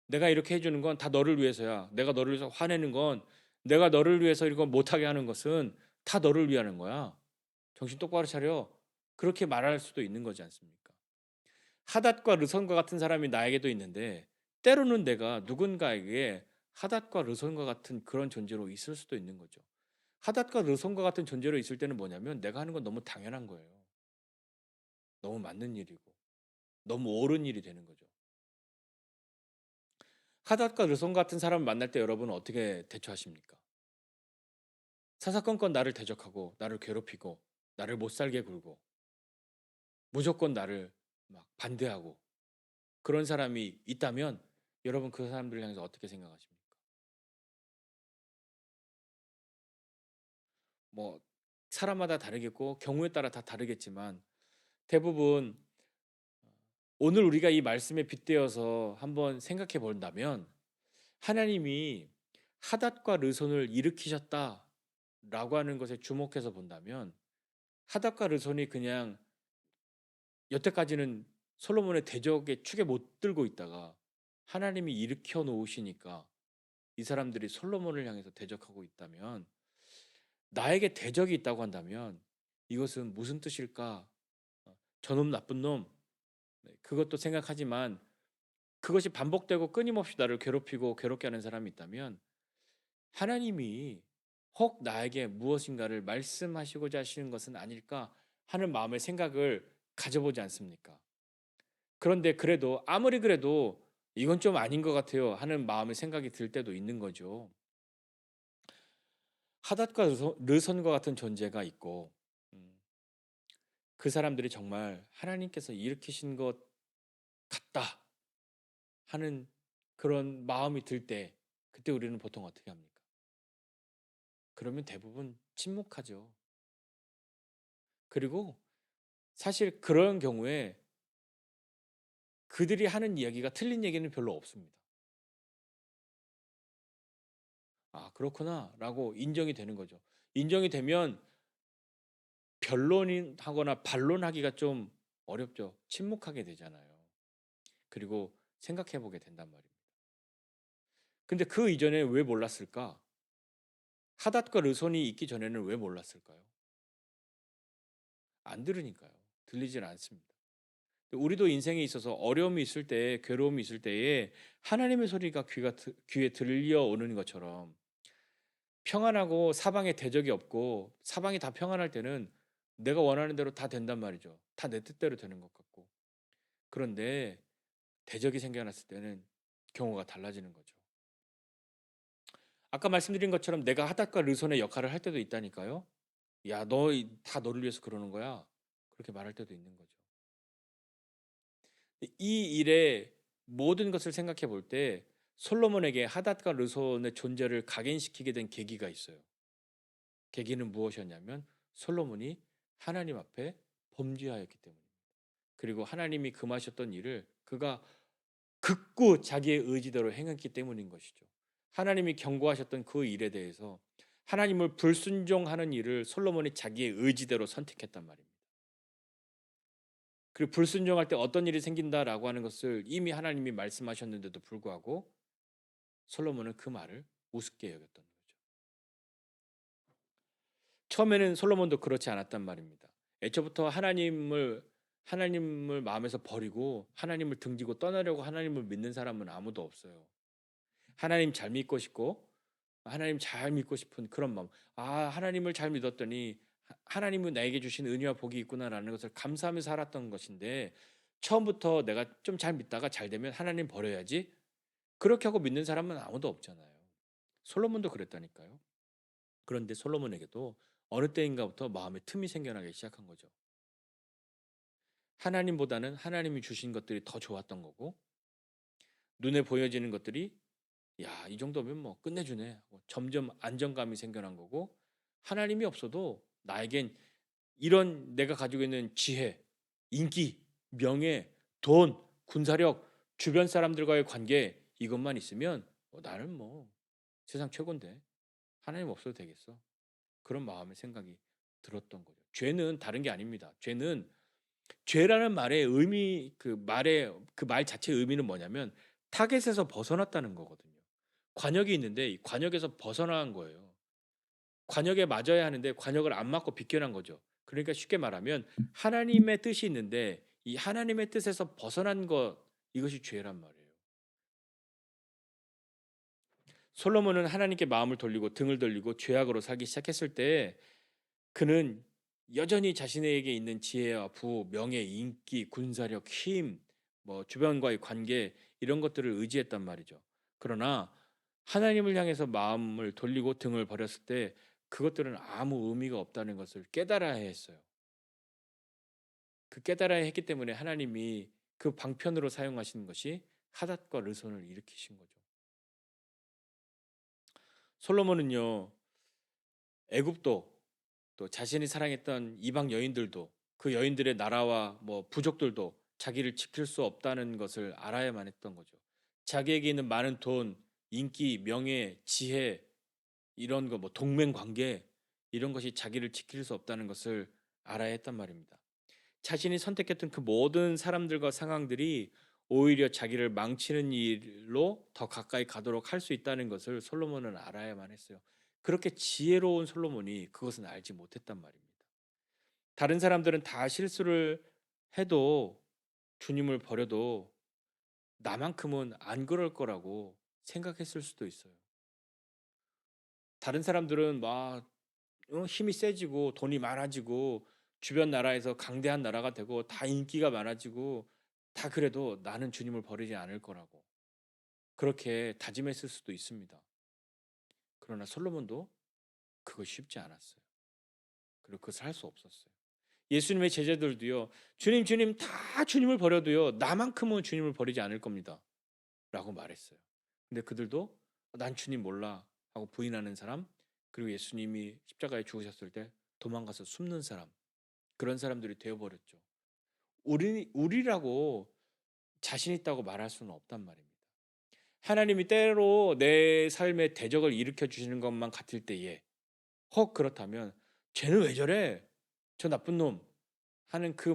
내가 이렇게 해주는 건 다 너를 위해서야. 내가 너를 위해서 화내는 건 내가 너를 위해서 이거 못하게 하는 것은 다 너를 위하는 거야. 정신 똑바로 차려. 그렇게 말할 수도 있는 거지 않습니까? 하닷과 르손과 같은 사람이 나에게도 있는데 때로는 내가 누군가에게 하닷과 르손과 같은 그런 존재로 있을 수도 있는 거죠. 하닷과 르손과 같은 존재로 있을 때는 뭐냐면 내가 하는 건 너무 당연한 거예요. 너무 맞는 일이고 너무 옳은 일이 되는 거죠. 하닷과 르손 같은 사람을 만날 때 여러분은 어떻게 대처하십니까? 사사건건 나를 대적하고 나를 괴롭히고 나를 못 살게 굴고 무조건 나를 막 반대하고 그런 사람이 있다면 여러분 그 사람들을 향해서 어떻게 생각하십니까? 뭐 사람마다 다르겠고 경우에 따라 다 다르겠지만 대부분 오늘 우리가 이 말씀에 빗대어서 한번 생각해 본다면 하나님이 하닷과 르손을 일으키셨다라고 하는 것에 주목해서 본다면 하닷과 르손이 그냥 여태까지는 솔로몬의 대적의 축에 못 들고 있다가 하나님이 일으켜 놓으시니까 이 사람들이 솔로몬을 향해서 대적하고 있다면 나에게 대적이 있다고 한다면 이것은 무슨 뜻일까? 저놈 나쁜 놈. 네, 그것도 생각하지만 그것이 반복되고 끊임없이 나를 괴롭히고 괴롭게 하는 사람이 있다면 하나님이 혹 나에게 무엇인가를 말씀하시고자 하시는 것은 아닐까 하는 마음의 생각을 가져보지 않습니까? 그런데 그래도 아무리 그래도 이건 좀 아닌 것 같아요 하는 마음의 생각이 들 때도 있는 거죠. 하닷과 르손과 같은 존재가 있고 음, 그 사람들이 정말 하나님께서 일으키신 것 같다 하는 그런 마음이 들 때 그때 우리는 보통 어떻게 합니까? 그러면 대부분 침묵하죠. 그리고 사실 그런 경우에 그들이 하는 이야기가 틀린 얘기는 별로 없습니다. 아, 그렇구나라고 인정이 되는 거죠. 인정이 되면 변론하거나 반론하기가 좀 어렵죠. 침묵하게 되잖아요. 그리고 생각해 보게 된단 말입니다. 근데 그 이전에 왜 몰랐을까? 하닷과 르손이 있기 전에는 왜 몰랐을까요? 안 들으니까요. 들리질 않습니다. 우리도 인생에 있어서 어려움이 있을 때, 괴로움이 있을 때에 하나님의 소리가 귀에 들려오는 것처럼 평안하고 사방에 대적이 없고 사방이 다 평안할 때는 내가 원하는 대로 다 된단 말이죠. 다 내 뜻대로 되는 것 같고. 그런데 대적이 생겨났을 때는 경우가 달라지는 거죠. 아까 말씀드린 것처럼 내가 하닷과 르손의 역할을 할 때도 있다니까요. 야, 너 다 너를 위해서 그러는 거야. 그렇게 말할 때도 있는 거죠. 이 일의 모든 것을 생각해 볼 때 솔로몬에게 하닷과 르손의 존재를 각인시키게 된 계기가 있어요. 계기는 무엇이었냐면 솔로몬이 하나님 앞에 범죄하였기 때문입니다. 그리고 하나님이 금하셨던 일을 그가 극구 자기의 의지대로 행했기 때문인 것이죠. 하나님이 경고하셨던 그 일에 대해서 하나님을 불순종하는 일을 솔로몬이 자기의 의지대로 선택했단 말입니다. 그리고 불순종할 때 어떤 일이 생긴다라고 하는 것을 이미 하나님이 말씀하셨는데도 불구하고 솔로몬은 그 말을 우습게 여겼던 거죠. 처음에는 솔로몬도 그렇지 않았단 말입니다. 애초부터 하나님을 마음에서 버리고 하나님을 등지고 떠나려고 하나님을 믿는 사람은 아무도 없어요. 하나님 잘 믿고 싶고 하나님 잘 믿고 싶은 그런 마음. 아, 하나님을 잘 믿었더니 하나님은 나에게 주신 은혜와 복이 있구나라는 것을 감사하며 살았던 것인데 처음부터 내가 좀 잘 믿다가 잘 되면 하나님 버려야지. 그렇게 하고 믿는 사람은 아무도 없잖아요. 솔로몬도 그랬다니까요. 그런데 솔로몬에게도 어느 때인가부터 마음에 틈이 생겨나기 시작한 거죠. 하나님보다는 하나님이 주신 것들이 더 좋았던 거고 눈에 보여지는 것들이 야, 이 정도면 뭐 끝내주네 하고 점점 안정감이 생겨난 거고 하나님이 없어도 나에겐 이런 내가 가지고 있는 지혜, 인기, 명예, 돈, 군사력, 주변 사람들과의 관계 이것만 있으면 나는 뭐 세상 최고인데 하나님 없어도 되겠어. 그런 마음의 생각이 들었던 거죠. 죄는 다른 게 아닙니다. 죄라는 말의 의미 그 말 자체의 의미는 뭐냐면 타겟에서 벗어났다는 거거든요. 관역이 있는데 이 관역에서 벗어난 거예요. 관역에 맞아야 하는데 관역을 안 맞고 비껴난 거죠. 그러니까 쉽게 말하면 하나님의 뜻이 있는데 이 하나님의 뜻에서 벗어난 것 이것이 죄란 말이에요. 솔로몬은 하나님께 마음을 돌리고 등을 돌리고 죄악으로 살기 시작했을 때 그는 여전히 자신에게 있는 지혜와 부, 명예, 인기, 군사력, 힘, 뭐 주변과의 관계 이런 것들을 의지했단 말이죠. 그러나 하나님을 향해서 마음을 돌리고 등을 버렸을 때 그것들은 아무 의미가 없다는 것을 깨달아야 했어요. 그 깨달아야 했기 때문에 하나님이 그 방편으로 사용하시는 것이 하닷과 르손을 일으키신 거죠. 솔로몬은요, 애굽도 또 자신이 사랑했던 이방 여인들도 그 여인들의 나라와 뭐 부족들도 자기를 지킬 수 없다는 것을 알아야만 했던 거죠. 자기에게 있는 많은 돈, 인기, 명예, 지혜 이런 거 뭐 동맹 관계 이런 것이 자기를 지킬 수 없다는 것을 알아야 했단 말입니다. 자신이 선택했던 그 모든 사람들과 상황들이 오히려 자기를 망치는 일로 더 가까이 가도록 할 수 있다는 것을 솔로몬은 알아야만 했어요. 그렇게 지혜로운 솔로몬이 그것은 알지 못했단 말입니다. 다른 사람들은 다 실수를 해도 주님을 버려도 나만큼은 안 그럴 거라고 생각했을 수도 있어요. 다른 사람들은 막 힘이 세지고 돈이 많아지고 주변 나라에서 강대한 나라가 되고 다 인기가 많아지고 다 그래도 나는 주님을 버리지 않을 거라고 그렇게 다짐했을 수도 있습니다. 그러나 솔로몬도 그것이 쉽지 않았어요. 그리고 그것을 할 수 없었어요. 예수님의 제자들도요. 주님 주님 다 주님을 버려도요. 나만큼은 주님을 버리지 않을 겁니다. 라고 말했어요. 근데 그들도 난 주님 몰라 하고 부인하는 사람 그리고 예수님이 십자가에 죽으셨을 때 도망가서 숨는 사람 그런 사람들이 되어버렸죠. 우리라고 자신 있다고 말할 수는 없단 말입니다. 하나님이 때로 내 삶에 대적을 일으켜 주시는 것만 같을 때에 혹 그렇다면 쟤는 왜 저래? 저 나쁜 놈 하는 그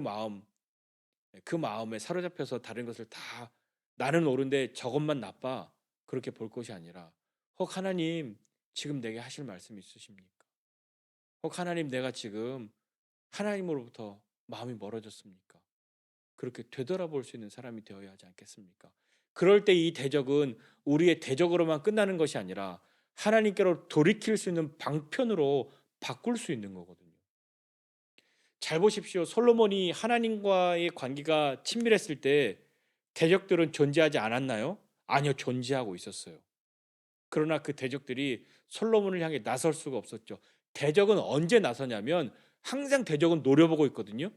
마음에 사로잡혀서 다른 것을 다 나는 옳은데 저것만 나빠 그렇게 볼 것이 아니라 혹 하나님 지금 내게 하실 말씀 있으십니까? 혹 하나님 내가 지금 하나님으로부터 마음이 멀어졌습니까? 그렇게 되돌아볼 수 있는 사람이 되어야 하지 않겠습니까? 그럴 때 이 대적은 우리의 대적으로만 끝나는 것이 아니라 하나님께로 돌이킬 수 있는 방편으로 바꿀 수 있는 거거든요. 잘 보십시오. 솔로몬이 하나님과의 관계가 친밀했을 때 대적들은 존재하지 않았나요? 아니요, 존재하고 있었어요. 그러나 그 대적들이 솔로몬을 향해 나설 수가 없었죠. 대적은 언제 나서냐면 항상 대적은 노려보고 있거든요.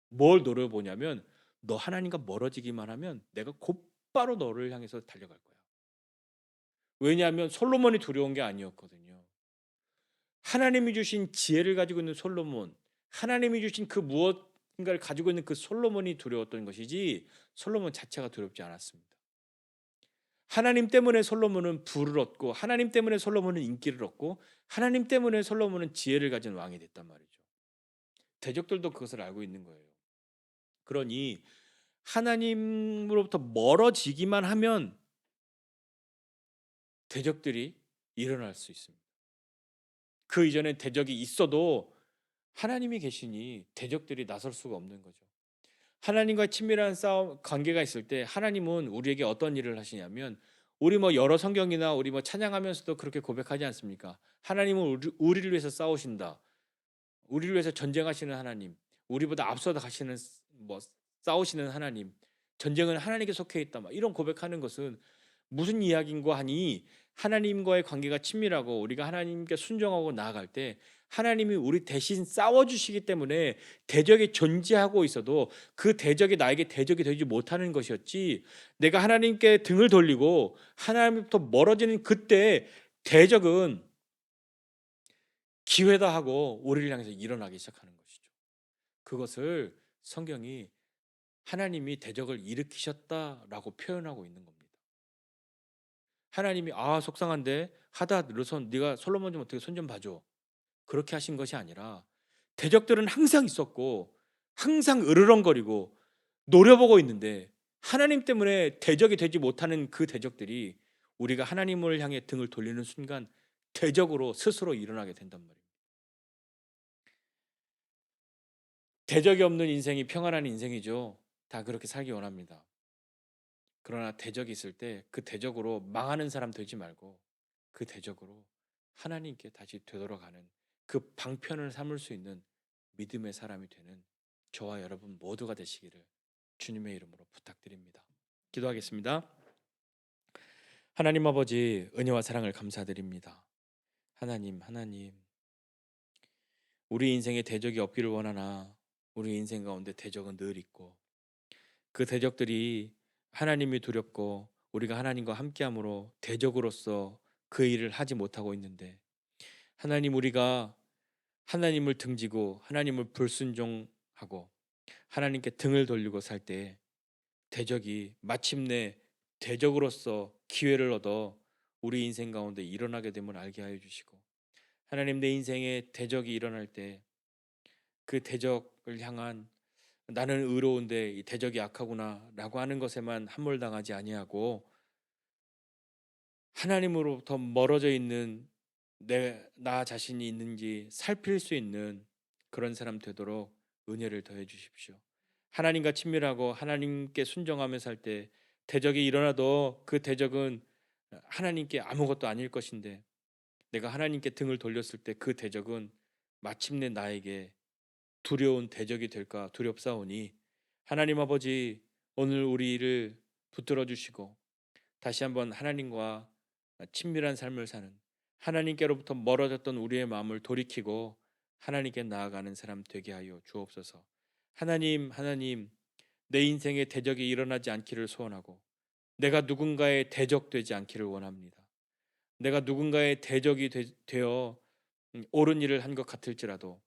뭘 노려보냐면 너 하나님과 멀어지기만 하면 내가 곧바로 너를 향해서 달려갈 거야. 왜냐하면 솔로몬이 두려운 게 아니었거든요. 하나님이 주신 지혜를 가지고 있는 솔로몬, 하나님이 주신 그 무엇인가를 가지고 있는 그 솔로몬이 두려웠던 것이지 솔로몬 자체가 두렵지 않았습니다. 하나님 때문에 솔로몬은 부를 얻고 하나님 때문에 솔로몬은 인기를 얻고 하나님 때문에 솔로몬은 지혜를 가진 왕이 됐단 말이죠. 대적들도 그것을 알고 있는 거예요. 그러니 하나님으로부터 멀어지기만 하면 대적들이 일어날 수 있습니다. 그 이전에 대적이 있어도 하나님이 계시니 대적들이 나설 수가 없는 거죠. 하나님과 친밀한 싸움 관계가 있을 때 하나님은 우리에게 어떤 일을 하시냐면 우리 뭐 여러 성경이나 우리 뭐 찬양하면서도 그렇게 고백하지 않습니까? 하나님은 우리를 위해서 싸우신다. 우리를 위해서 전쟁하시는 하나님, 우리보다 앞서다 가시는 뭐 싸우시는 하나님, 전쟁은 하나님께 속해 있다. 막 이런 고백하는 것은 무슨 이야기인가 하니 하나님과의 관계가 친밀하고 우리가 하나님께 순종하고 나아갈 때 하나님이 우리 대신 싸워주시기 때문에 대적이 존재하고 있어도 그 대적이 나에게 대적이 되지 못하는 것이었지 내가 하나님께 등을 돌리고 하나님부터 멀어지는 그때 대적은 기회다 하고 우리를 향해서 일어나기 시작하는 것이죠. 그것을 성경이 하나님이 대적을 일으키셨다라고 표현하고 있는 겁니다. 하나님이 속상한데 하닷 르손 네가 솔로몬 좀 어떻게 손 좀 봐줘. 그렇게 하신 것이 아니라 대적들은 항상 있었고 항상 으르렁거리고 노려보고 있는데 하나님 때문에 대적이 되지 못하는 그 대적들이 우리가 하나님을 향해 등을 돌리는 순간 대적으로 스스로 일어나게 된단 말이에요. 대적이 없는 인생이 평안한 인생이죠. 다 그렇게 살기 원합니다. 그러나 대적이 있을 때 그 대적으로 망하는 사람 되지 말고 그 대적으로 하나님께 다시 되돌아가는 그 방편을 삼을 수 있는 믿음의 사람이 되는 저와 여러분 모두가 되시기를 주님의 이름으로 부탁드립니다. 기도하겠습니다. 하나님 아버지 은혜와 사랑을 감사드립니다. 하나님 우리 인생에 대적이 없기를 원하나 우리 인생 가운데 대적은 늘 있고 그 대적들이 하나님이 두렵고 우리가 하나님과 함께함으로 대적으로서 그 일을 하지 못하고 있는데 하나님 우리가 하나님을 등지고 하나님을 불순종하고 하나님께 등을 돌리고 살 때 대적이 마침내 대적으로서 기회를 얻어 우리 인생 가운데 일어나게 됨을 알게 하여 주시고, 하나님, 내 인생에 대적이 일어날 때 그 대적을 향한 나는 의로운데 이 대적이 악하구나라고 하는 것에만 함몰당하지 아니하고 하나님으로부터 멀어져 있는 나 자신이 있는지 살필 수 있는 그런 사람 되도록 은혜를 더해 주십시오. 하나님과 친밀하고 하나님께 순종하며 살 때 대적이 일어나도 그 대적은 하나님께 아무것도 아닐 것인데, 내가 하나님께 등을 돌렸을 때 그 대적은 마침내 나에게 두려운 대적이 될까 두렵사오니, 하나님 아버지, 오늘 우리를 붙들어 주시고 다시 한번 하나님과 친밀한 삶을 사는, 하나님께로부터 멀어졌던 우리의 마음을 돌이키고 하나님께 나아가는 사람 되게 하여 주옵소서. 하나님, 내 인생에 대적이 일어나지 않기를 소원하고 내가 누군가의 대적되지 않기를 원합니다. 내가 누군가의 대적이 되어 옳은 일을 한 것 같을지라도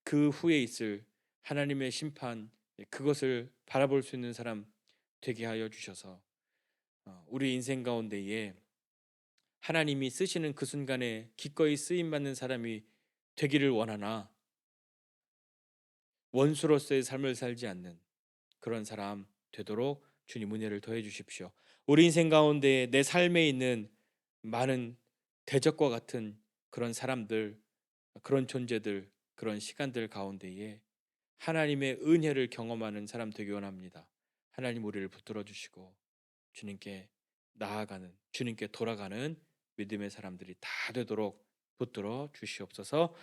그 후에 있을 하나님의 심판, 그것을 바라볼 수 있는 사람 되게 하여 주셔서 우리 인생 가운데에 하나님이 쓰시는 그 순간에 기꺼이 쓰임 받는 사람이 되기를 원하나 원수로서의 삶을 살지 않는 그런 사람 되도록 주님 은혜를 더해 주십시오. 우리 인생 가운데 내 삶에 있는 많은 대적과 같은 그런 사람들, 그런 존재들, 그런 시간들 가운데에 하나님의 은혜를 경험하는 사람 되기 원합니다. 하나님, 우리를 붙들어 주시고 주님께 나아가는, 주님께 돌아가는 믿음의 사람들이 다 되도록 붙들어 주시옵소서.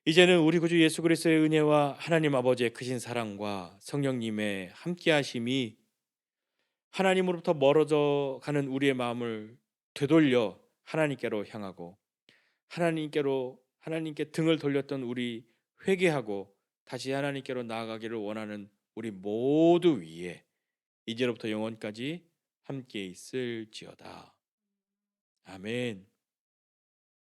이제는 우리 구주 예수 그리스도의 은혜와 하나님 아버지의 크신 사랑과 성령님의 함께하심이 하나님으로부터 멀어져 가는 우리의 마음을 되돌려 하나님께로 향하고, 하나님께 등을 돌렸던 우리 회개하고 다시 하나님께로 나아가기를 원하는 우리 모두 위에 이제로부터 영원까지 함께 있을지어다. 아멘.